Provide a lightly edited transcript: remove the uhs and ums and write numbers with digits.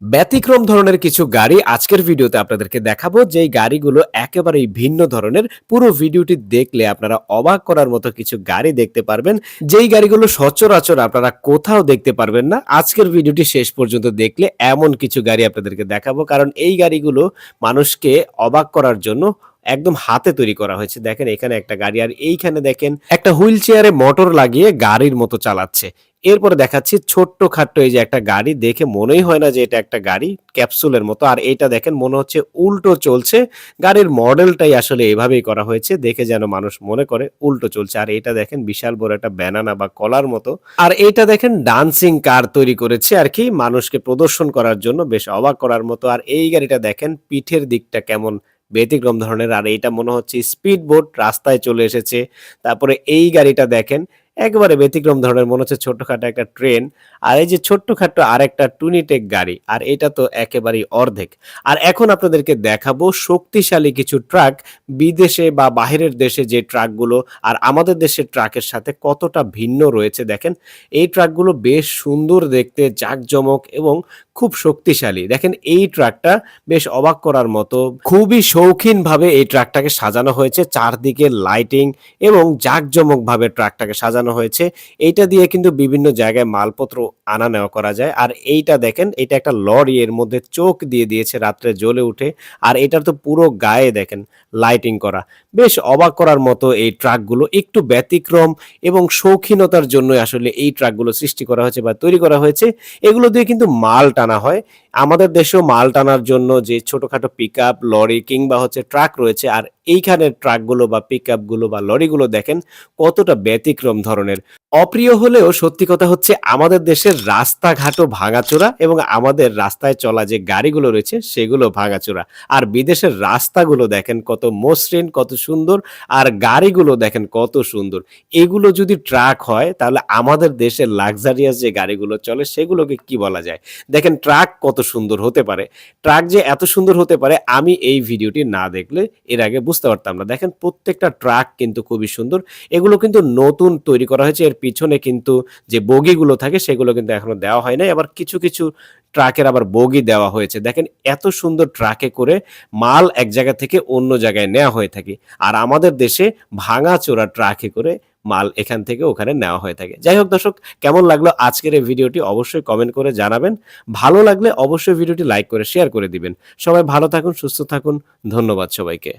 ব্যতিক্রম ধরনের কিছু গাড়ি আজকের ভিডিওতে আপনাদেরকে দেখাবো, যেই গাড়িগুলো একেবারেই ভিন্ন ধরনের। পুরো ভিডিওটি দেখলে আপনারা অবাক করার মতো কিছু গাড়ি দেখতে পারবেন, যেই গাড়িগুলো সচরাচর আপনারা কোথাও দেখতে পারবেন না। আজকের ভিডিওটি শেষ পর্যন্ত দেখলে এমন কিছু গাড়ি আপনাদেরকে দেখাবো, কারণ এই গাড়িগুলো মানুষকে অবাক করার জন্য একদম হাতে তৈরি করা হয়েছে। দেখেন এখানে একটা গাড়ি, আর এইখানে দেখেন একটা হুইল চেয়ারে মোটর লাগিয়ে গাড়ির মতো চালাচ্ছে। এরপরে দেখাচ্ছি ছোট্ট খাট্ট এই যে একটা গাড়ি, দেখে মনেই হয় না যে এটা একটা গাড়ি, ক্যাপসুলের মতো। আর এইটা দেখেন মনে হচ্ছে উল্টো চলছে। গাড়ির মডেলটাই আসলে এভাবেই করা হয়েছে, দেখে যেন মানুষ মনে করে উল্টো চলছে। আর এটা দেখেন বিশাল বড় একটা ব্যানানা বা কলার মতো। আর এইটা দেখেন ডান্সিং কার তৈরি করেছে আর কি, মানুষকে প্রদর্শন করার জন্য, বেশ অবাক করার মতো। আর এই গাড়িটা দেখেন পিঠের দিকটা কেমন ব্যতিক্রম ধরনের। আর এইটা মনে হচ্ছে স্পিড বোট রাস্তায় চলে এসেছে। তারপরে এই গাড়িটা দেখেন একেবারে ব্যতিক্রম ধরনের, মনে হচ্ছে ছোটখাটো একটা ট্রেন। আর এই যে ছোট্টখাট্ট আরেকটা টুনিটেক গাড়ি, আর এটা তো একেবারেই অর্ধেক। আর এখন আপনাদেরকে দেখাবো শক্তিশালী কিছু ট্রাক, বিদেশে বা বাহিরের দেশে যে ট্রাকগুলো আর আমাদের দেশের ট্রাকের সাথে কতটা ভিন্ন রয়েছে। দেখেন এই ট্রাকগুলো বেশ সুন্দর দেখতে, জাঁকজমক এবং খুব শক্তিশালী। দেখেন এই ট্রাকটা বেশ অবাক করার মতো, খুবই শৌখিনভাবে এই ট্রাকটাকে সাজানো হয়েছে, চারদিকে লাইটিং এবং জাঁকজমকভাবে ট্রাকটাকে সাজানো হয়েছে। এইটা দিয়ে কিন্তু বিভিন্ন জায়গায় মালপত্র আনা নেওয়া করা যায়। আর এইটা দেখেন, এটা একটা লরি, এর মধ্যে চোখ দিয়ে দিয়েছে রাত্রে জ্বলে উঠে। আর এটার তো পুরো গায়ে দেখেন লাইটিং করা। বেশ অবাক করার মতো এই ট্রাকগুলো, একটু ব্যতিক্রম এবং শৌখিনতার জন্যই আসলে এই ট্রাকগুলো সৃষ্টি করা হয়েছে বা তৈরি করা হয়েছে। এগুলো দিয়ে কিন্তু মাল টানা হয়। আমাদের দেশেও মাল টানার জন্য যে ছোটখাটো পিকআপ, লরি কিংবা হচ্ছে ট্রাক রয়েছে, আর এইখানের ট্রাকগুলো বা পিকআপগুলো বা লরিগুলো দেখেন কতটা ব্যতিক্রম ধরনের। অপ্রিয় হলেও সত্যি কথা হচ্ছে আমাদের দেশের রাস্তাঘাটও ভাঙাচোরা এবং আমাদের রাস্তায় চলা যে গাড়িগুলো রয়েছে সেগুলো ভাঙাচোরা। আর বিদেশের রাস্তাগুলো দেখেন কত মসৃণ, কত সুন্দর, আর গাড়িগুলো দেখেন কত সুন্দর। এগুলো যদি ট্রাক হয় তাহলে আমাদের দেশের লাক্সারিয়াস যে গাড়িগুলো চলে সেগুলোকে কি বলা যায়? দেখেন ট্রাক কত সুন্দর হতে পারে। ট্রাক যে এত সুন্দর হতে পারে আমি এই ভিডিওটি না দেখলে এর আগে বুঝতে পারতাম না। দেখেন প্রত্যেকটা ট্রাক কিন্তু খুবই সুন্দর। এগুলো কিন্তু নতুন তৈরি করা হয়েছে। এর পিছনে কিন্তু যে বগিগুলো থাকে সেগুলো কিন্তু এখনো দেওয়া হয় নাই। আবার কিছু, কিছু ট্রাকের আবার বগি দেওয়া হয়েছে। দেখেন এত সুন্দর ট্রাকে করে মাল এক জায়গা থেকে অন্য জায়গায় নেওয়া হয়ে থাকে। আর আমাদের দেশে ভাঙাচোরা ট্রাকে করে মাল এখান থেকে ওখানে নেওয়া হয়ে থাকে। যাই হোক দর্শক, কেমন লাগলো আজকের এই ভিডিওটি অবশ্যই কমেন্ট করে জানাবেন। ভালো লাগলে অবশ্যই ভিডিওটি লাইক করে শেয়ার করে দিবেন। সবাই ভালো থাকুন, সুস্থ থাকুন। ধন্যবাদ সবাইকে।